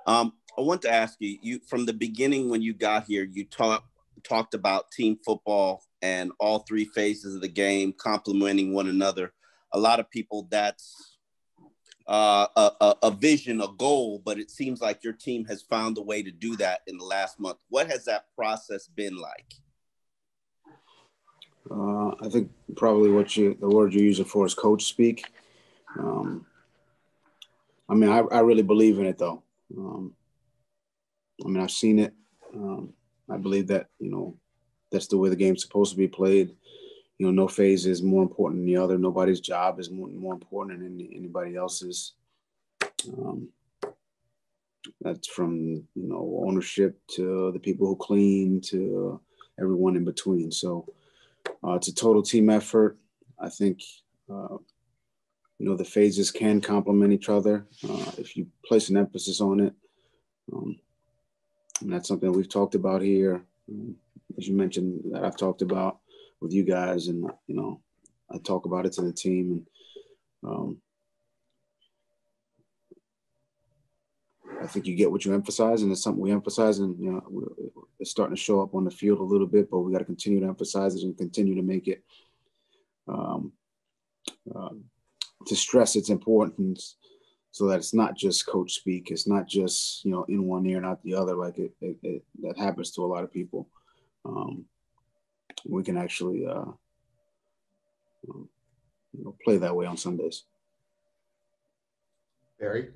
I want to ask you, from the beginning when you got here, you talked about team football and all three phases of the game complementing one another. A lot of people, that's a vision, a goal, but it seems like your team has found a way to do that in the last month. What has that process been like? I think probably the word you're using for is coach speak. I mean, I really believe in it, though. I mean, I've seen it. I believe that, that's the way the game's supposed to be played. No phase is more important than the other. Nobody's job is more important than anybody else's. That's from, ownership to the people who clean to everyone in between. So it's a total team effort. I think, the phases can complement each other if you place an emphasis on it. And that's something we've talked about here, as you mentioned, that I've talked about with you guys, and I talk about it to the team, and I think you get what you emphasize, and it's something we emphasize, and it's starting to show up on the field a little bit, but we got to continue to emphasize it and continue to make it to stress its importance, so that it's not just coach speak. It's not just in one ear and out the other, like it that happens to a lot of people. We can actually play that way on Sundays. Barry?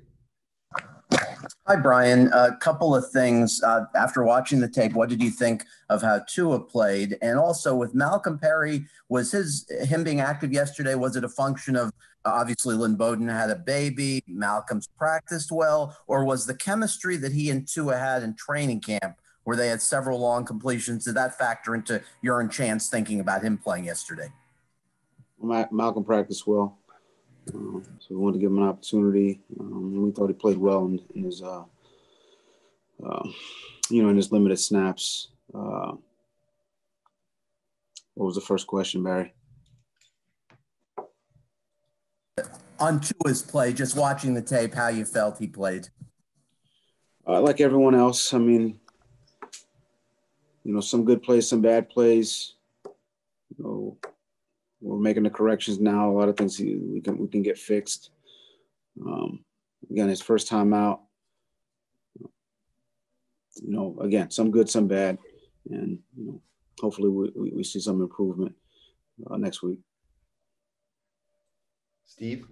Hi, Brian. A couple of things. After watching the tape, what did you think of how Tua played? And also with Malcolm Perry, was him being active yesterday, was it a function of obviously Lynn Bowden had a baby, Malcolm's practiced well, or was the chemistry that he and Tua had in training camp where they had several long completions, did that factor into your and Chance thinking about him playing yesterday? Malcolm practiced well. So we wanted to give him an opportunity. We thought he played well in his, in his limited snaps. What was the first question, Barry? On Tua's play, just watching the tape, how you felt he played? Like everyone else, I mean, some good plays, some bad plays. We're making the corrections now. A lot of things we can get fixed. Again, his first time out. Again, some good, some bad, and hopefully we see some improvement next week. Steve?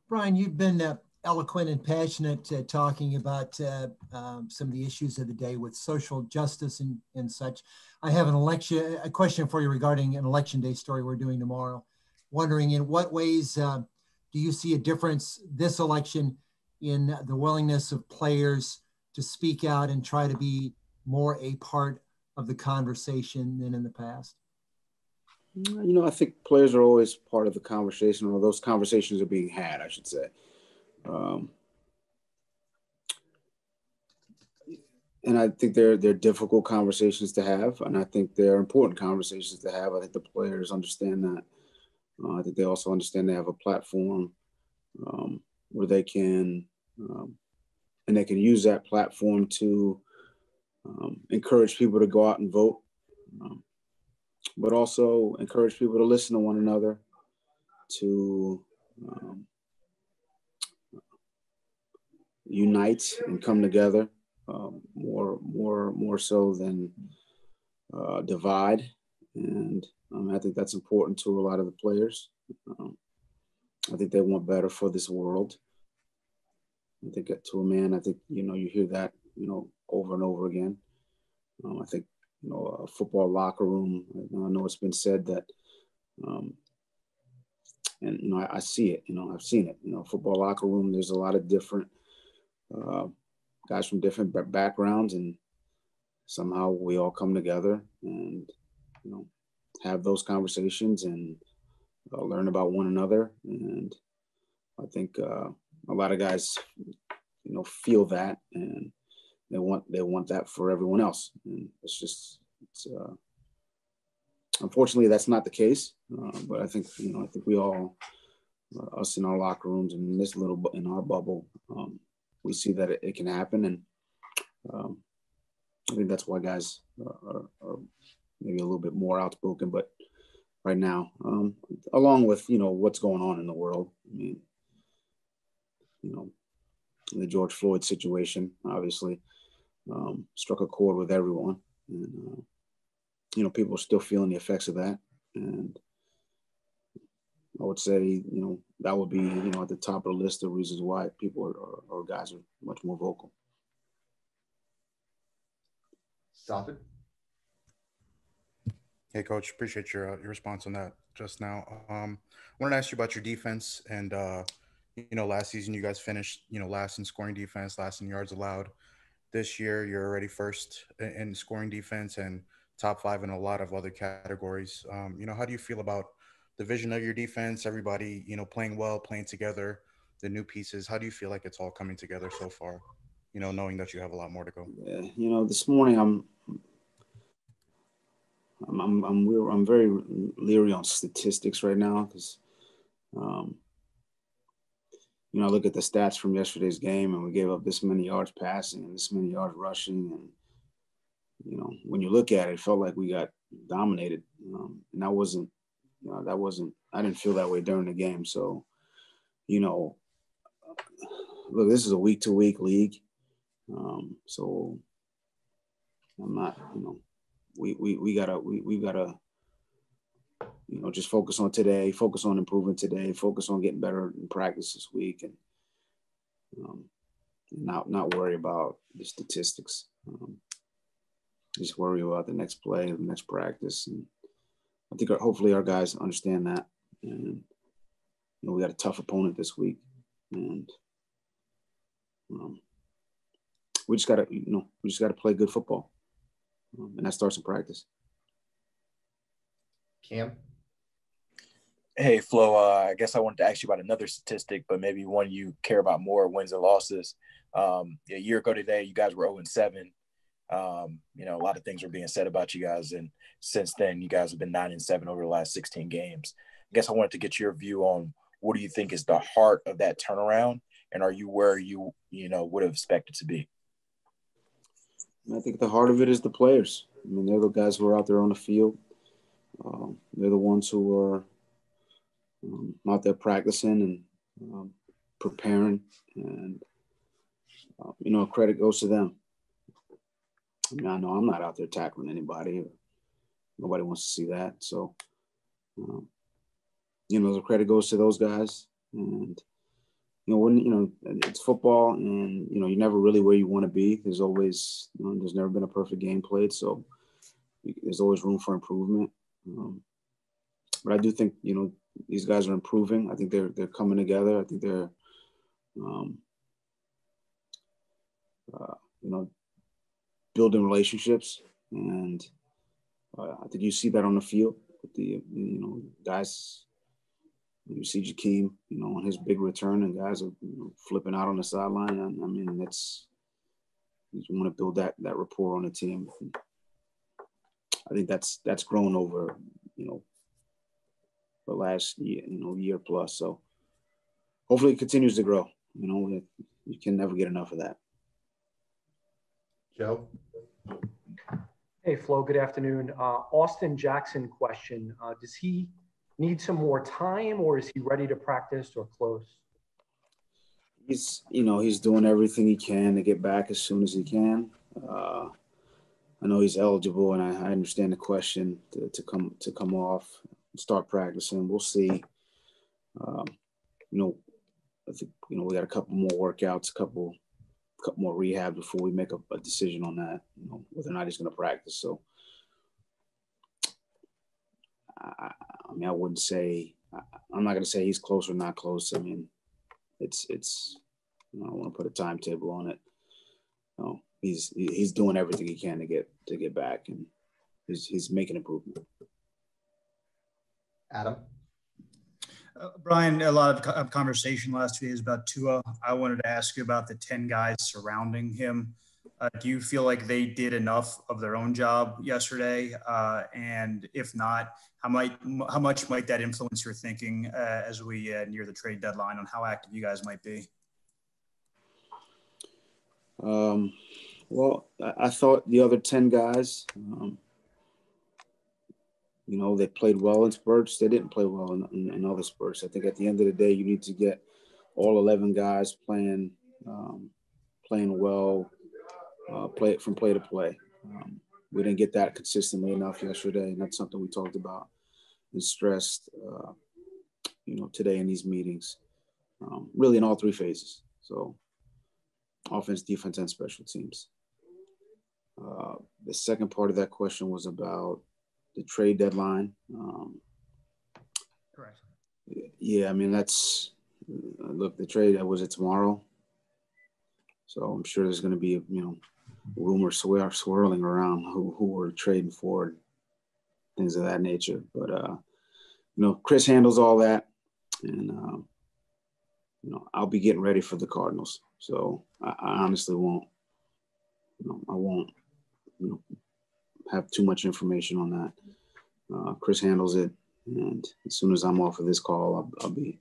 Brian, you've been eloquent and passionate talking about some of the issues of the day with social justice and such. I have a question for you regarding an election day story we're doing tomorrow. Wondering in what ways do you see a difference this election in the willingness of players to speak out and try to be more a part of the conversation than in the past? I think players are always part of the conversation, or those conversations are being had, I should say. And I think they're difficult conversations to have, and I think they're important conversations to have. I think the players understand that. I think they also understand they have a platform where they can, and they can use that platform to encourage people to go out and vote, but also encourage people to listen to one another, to unite and come together. More so than divide, and I think that's important to a lot of the players. I think they want better for this world. I think to a man, I think you hear that over and over again. I think a football locker room. I know it's been said that, and I see it. I've seen it. Football locker room. There's a lot of different. Guys from different backgrounds, and somehow we all come together and have those conversations and learn about one another. And I think a lot of guys feel that, and they want that for everyone else. And it's unfortunately that's not the case. But I think we all, us in our locker rooms and in our bubble, we see that it can happen. And I think that's why guys are maybe a little bit more outspoken. But right now, along with, what's going on in the world, I mean, the George Floyd situation obviously struck a chord with everyone. And, people are still feeling the effects of that. And I would say, that would be, at the top of the list of reasons why people or guys are much more vocal. Stop it. Hey, Coach, appreciate your response on that just now. I wanted to ask you about your defense. And, last season you guys finished, last in scoring defense, last in yards allowed. This year, you're already first in scoring defense and top 5 in a lot of other categories. How do you feel about the vision of your defense? Everybody, playing well, playing together, the new pieces. How do you feel like it's all coming together so far? Knowing that you have a lot more to go. Yeah, this morning I'm very leery on statistics right now because, I look at the stats from yesterday's game and we gave up this many yards passing and this many yards rushing. And, when you look at it, it felt like we got dominated. And that wasn't, I didn't feel that way during the game. So, look, this is a week-to-week league. So I'm not, we gotta, just focus on today, focus on improving today, focus on getting better in practice this week, and not worry about the statistics. Just worry about the next play, the next practice, and I think hopefully our guys understand that. And we got a tough opponent this week, and we just gotta play good football, and that starts in practice. Cam? Hey, Flo, I guess I wanted to ask you about another statistic, but maybe one you care about more, wins and losses. A year ago today, you guys were 0-7. A lot of things were being said about you guys. And since then, you guys have been 9-7 over the last 16 games. I guess I wanted to get your view on what do you think is the heart of that turnaround? And are you where you would have expected to be? I think the heart of it is the players. I mean, they're the guys who are out there on the field. They're the ones who are out there practicing and preparing, and credit goes to them. I mean, I know I'm not out there tackling anybody. Nobody wants to see that. So, the credit goes to those guys. And when it's football, and you're never really where you want to be. There's always, there's never been a perfect game played, so there's always room for improvement. But I do think these guys are improving. I think they're coming together. I think they're building relationships, and I think you see that on the field with the guys. You see Jakeem, on his big return, and guys are flipping out on the sideline. I mean, you want to build that rapport on the team. I think that's grown over the last year plus. So hopefully it continues to grow. You can never get enough of that. Joe? Hey, Flo, good afternoon. Austin Jackson question. Does he need some more time, or is he ready to practice or close? He's doing everything he can to get back as soon as he can. I know he's eligible, and I understand the question to come off, start practicing. We'll see. I think we got a couple more workouts, a couple more rehab before we make a decision on that. Whether or not he's going to practice. So, I mean, I wouldn't say. I'm not going to say he's close or not close. I mean, it's. I don't want to put a timetable on it. He's doing everything he can to get back, and he's making improvement. Adam? Brian, a lot of conversation last 2 days about Tua. I wanted to ask you about the 10 guys surrounding him. Do you feel like they did enough of their own job yesterday? And if not, how much might that influence your thinking as we near the trade deadline on how active you guys might be? Well, I thought the other 10 guys, they played well in spurts. They didn't play well in other spurts. I think at the end of the day, you need to get all 11 guys playing well, play from play to play. We didn't get that consistently enough yesterday, and that's something we talked about and stressed, today in these meetings, really in all three phases. So offense, defense, and special teams. The second part of that question was about the trade deadline. Correct. Yeah, I mean, look, the trade, was it tomorrow? So I'm sure there's going to be, rumors swirling around who we're trading for, things of that nature. But, Chris handles all that. And, I'll be getting ready for the Cardinals. So I honestly won't, I won't, have too much information on that. Chris handles it. And as soon as I'm off of this call, I'll be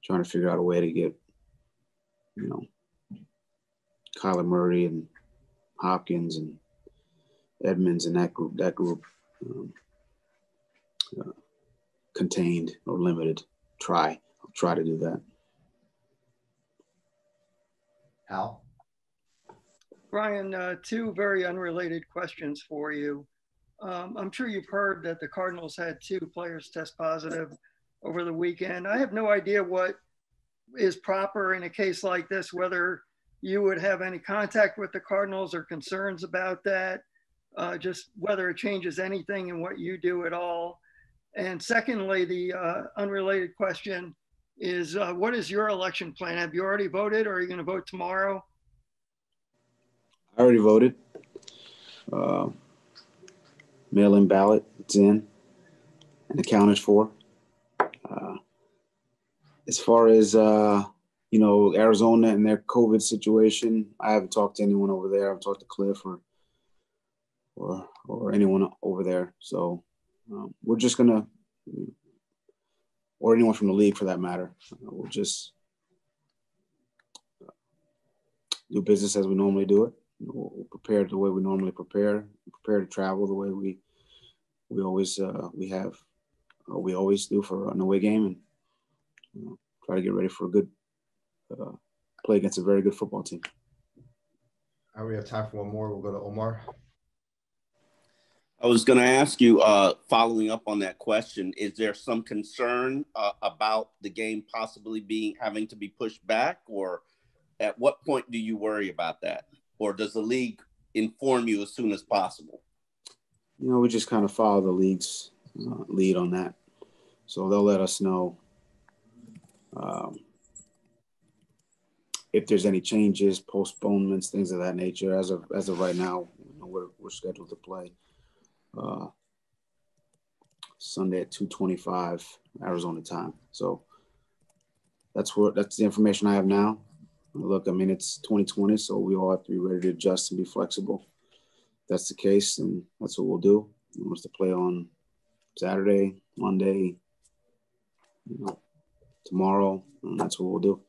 trying to figure out a way to get, Kyler Murray and Hopkins and Edmonds and that group contained or limited. I'll try to do that. Al? Brian, two very unrelated questions for you. I'm sure you've heard that the Cardinals had 2 players test positive over the weekend. I have no idea what is proper in a case like this, whether you would have any contact with the Cardinals or concerns about that, just whether it changes anything in what you do at all. And secondly, the unrelated question is, what is your election plan? Have you already voted, or are you going to vote tomorrow? I already voted. Mail-in ballot, it's in and accounted for. As far as, Arizona and their COVID situation, I haven't talked to anyone over there. I haven't talked to Cliff or anyone over there. So we're just going to, or anyone from the league for that matter, we'll just do business as we normally do it. We'll prepare the way we normally prepare to travel the way we always do for an away game, and try to get ready for a good play against a very good football team. We have time for one more. We'll go to Omar. I was going to ask you, following up on that question, is there some concern about the game possibly having to be pushed back, or at what point do you worry about that? Or does the league inform you as soon as possible? We just kind of follow the league's lead on that. So they'll let us know if there's any changes, postponements, things of that nature. As of right now, we're scheduled to play Sunday at 2:25 Arizona time. So that's the information I have now. Look, I mean, it's 2020, so we all have to be ready to adjust and be flexible. If that's the case, and that's what we'll do. We want to play on Saturday, Monday, tomorrow, and that's what we'll do.